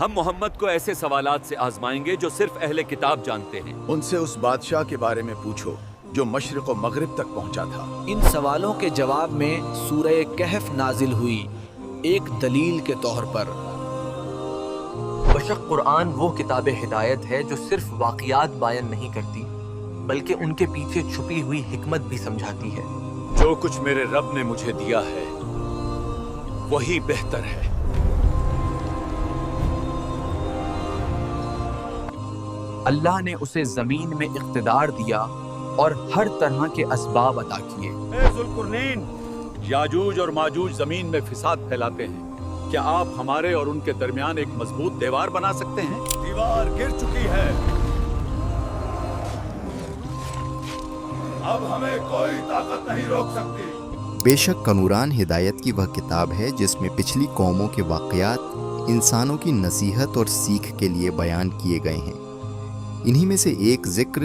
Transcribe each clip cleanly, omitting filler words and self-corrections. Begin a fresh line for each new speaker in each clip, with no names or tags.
ہم محمد کو ایسے سوالات سے آزمائیں گے جو صرف اہل کتاب جانتے ہیں۔
ان سے اس بادشاہ کے بارے میں پوچھو جو مشرق و مغرب تک پہنچا تھا۔
ان سوالوں کے جواب میں سورہ کہف نازل ہوئی ایک دلیل کے طور پر۔
بشک قرآن وہ کتاب ہدایت ہے جو صرف واقعات بیان نہیں کرتی بلکہ ان کے پیچھے چھپی ہوئی حکمت بھی سمجھاتی ہے۔
جو کچھ میرے رب نے مجھے دیا ہے وہی بہتر ہے۔
اللہ نے اسے زمین میں اقتدار دیا اور ہر طرح کے اسباب عطا کیے۔
اے ذوالقرنین، یاجوج اور ماجوج زمین میں فساد پھیلاتے ہیں، کیا آپ ہمارے اور ان کے درمیان ایک مضبوط دیوار بنا سکتے ہیں؟ دیوار گر چکی ہے، اب ہمیں کوئی طاقت نہیں روک سکتی۔
بے شک قرآن ہدایت کی وہ کتاب ہے جس میں پچھلی قوموں کے واقعات انسانوں کی نصیحت اور سیکھ کے لیے بیان کیے گئے ہیں۔ انہی میں سے ایک ذکر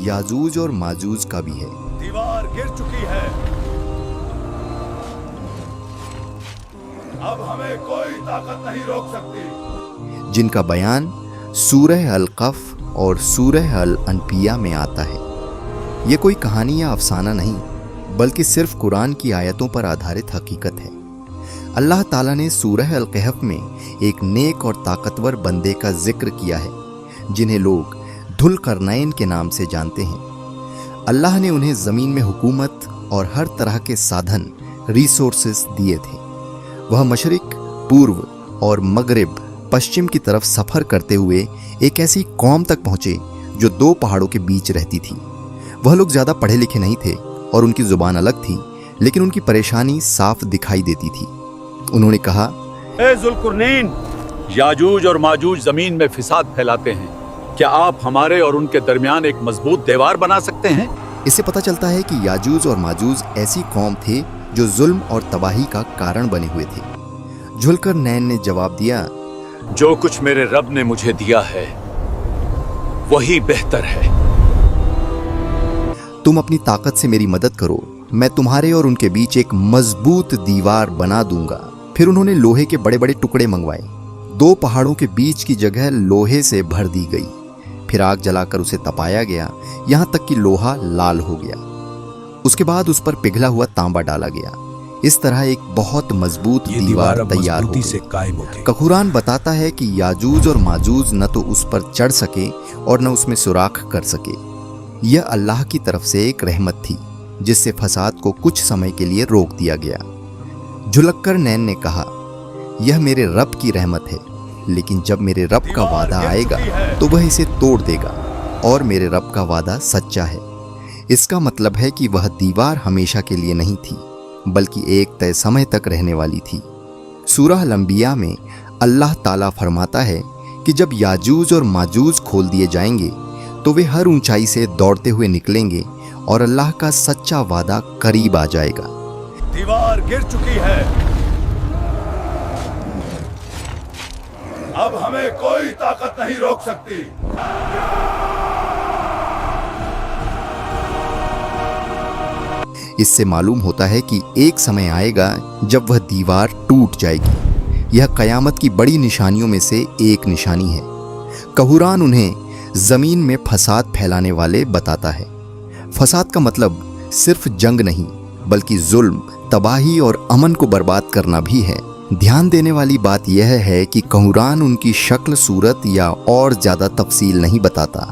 یاجوج اور ماجوج کا بھی ہے۔
دیوار گر چکی ہے، اب ہمیں کوئی طاقت نہیں روک سکتی،
جن کا بیان سورہ القف اور سورہ الانبیاء میں آتا ہے۔ یہ کوئی کہانی یا افسانہ نہیں بلکہ صرف قرآن کی آیتوں پر آدھارت حقیقت ہے۔ اللہ تعالیٰ نے سورہ الکہف میں ایک نیک اور طاقتور بندے کا ذکر کیا ہے جنہیں لوگ ذوالقرنین کے نام سے جانتے ہیں۔ اللہ نے انہیں زمین میں حکومت اور ہر طرح کے سادھن ریسورسز دیے تھے۔ وہ مشرق، پورو اور مغرب پشچم کی طرف سفر کرتے ہوئے ایک ایسی قوم تک پہنچے جو دو پہاڑوں کے بیچ رہتی تھی۔ وہ لوگ زیادہ پڑھے لکھے نہیں تھے اور ان کی زبان الگ تھی، لیکن ان کی پریشانی صاف دکھائی دیتی تھی۔ انہوں نے کہا،
اے ذوالقرنین، یاجوج اور ماجوج زمین میں فساد پھیلاتے ہیں، کیا آپ ہمارے اور ان کے درمیان ایک مضبوط دیوار بنا سکتے ہیں؟
اس سے پتہ چلتا ہے کہ یاجوج اور ماجوج ایسی قوم تھے جو ظلم اور تباہی کا کارن بنے ہوئے تھے۔ ذوالقرنین نے جواب دیا،
جو کچھ میرے رب نے مجھے دیا ہے وہی بہتر ہے۔
تم اپنی طاقت سے میری مدد کرو، میں تمہارے اور ان کے بیچ ایک مضبوط دیوار بنا دوں گا۔ پھر انہوں نے لوہے کے بڑے بڑے ٹکڑے منگوائے۔ دو پہاڑوں کے بیچ کی جگہ لوہے سے بھر دی گئی، پھر آگ جلا کر اسے تپایا گیا یہاں تک کہ لوہا لال ہو گیا۔ اس کے بعد اس پر پگھلا ہوا تانبا ڈالا گیا۔ اس طرح ایک بہت مضبوط دیوار تیار ہو گئی۔ قرآن بتاتا ہے کہ یاجوج اور ماجوج نہ تو اس پر چڑھ سکے اور نہ اس میں سوراخ کر سکے۔ یہ اللہ کی طرف سے ایک رحمت تھی جس سے فساد کو کچھ سمے کے لیے روک دیا گیا۔ ذوالقرنین نے کہا، یہ میرے رب کی رحمت ہے، لیکن جب میرے رب کا وعدہ آئے گا تو وہ اسے توڑ دے گا، اور میرے رب کا وعدہ سچا ہے۔ اس کا مطلب ہے کہ وہ دیوار ہمیشہ کے لیے نہیں تھی بلکہ ایک طے سمے تک رہنے والی تھی۔ سورہ الانبیاء میں اللہ تعالیٰ فرماتا ہے کہ جب یاجوج اور ماجوج کھول دیے جائیں گے تو وہ ہر اونچائی سے دوڑتے ہوئے نکلیں گے اور اللہ کا سچا وعدہ قریب آ جائے گا۔
دیوار گر چکی ہے، اب ہمیں کوئی طاقت نہیں روک سکتی۔
اس سے معلوم ہوتا ہے کہ ایک سمے آئے گا جب وہ دیوار ٹوٹ جائے گی۔ یہ قیامت کی بڑی نشانیوں میں سے ایک نشانی ہے۔ قرآن انہیں زمین میں فساد پھیلانے والے بتاتا ہے۔ فساد کا مطلب صرف جنگ نہیں بلکہ ظلم، تباہی اور امن کو برباد کرنا بھی ہے۔ دھیان دینے والی بات یہ ہے کہ قرآن ان کی شکل، صورت یا اور زیادہ تفصیل نہیں بتاتا،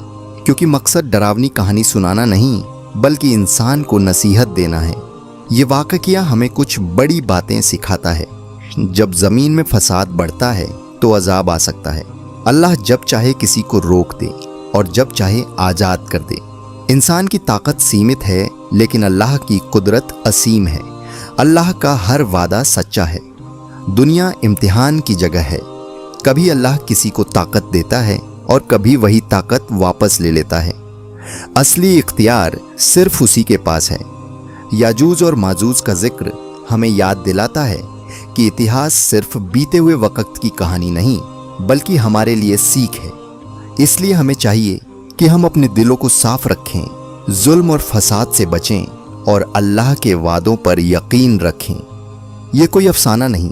کیونکہ مقصد ڈراؤنی کہانی سنانا نہیں بلکہ انسان کو نصیحت دینا ہے۔ یہ واقعہ ہمیں کچھ بڑی باتیں سکھاتا ہے۔ جب زمین میں فساد بڑھتا ہے تو عذاب آ سکتا ہے۔ اللہ جب چاہے کسی کو روک دے اور جب چاہے آزاد کر دے۔ انسان کی طاقت سیمت ہے لیکن اللہ کی قدرت اسیم ہے۔ اللہ کا ہر وعدہ سچا ہے۔ دنیا امتحان کی جگہ ہے۔ کبھی اللہ کسی کو طاقت دیتا ہے اور کبھی وہی طاقت واپس لے لیتا ہے۔ اصلی اختیار صرف اسی کے پاس ہے۔ یاجوج اور ماجوج کا ذکر ہمیں یاد دلاتا ہے کہ اتہاس صرف بیتے ہوئے وقت کی کہانی نہیں بلکہ ہمارے لیے سیکھ ہے۔ اس لیے ہمیں چاہیے کہ ہم اپنے دلوں کو صاف رکھیں، ظلم اور فساد سے بچیں اور اللہ کے وعدوں پر یقین رکھیں۔ یہ کوئی افسانہ نہیں،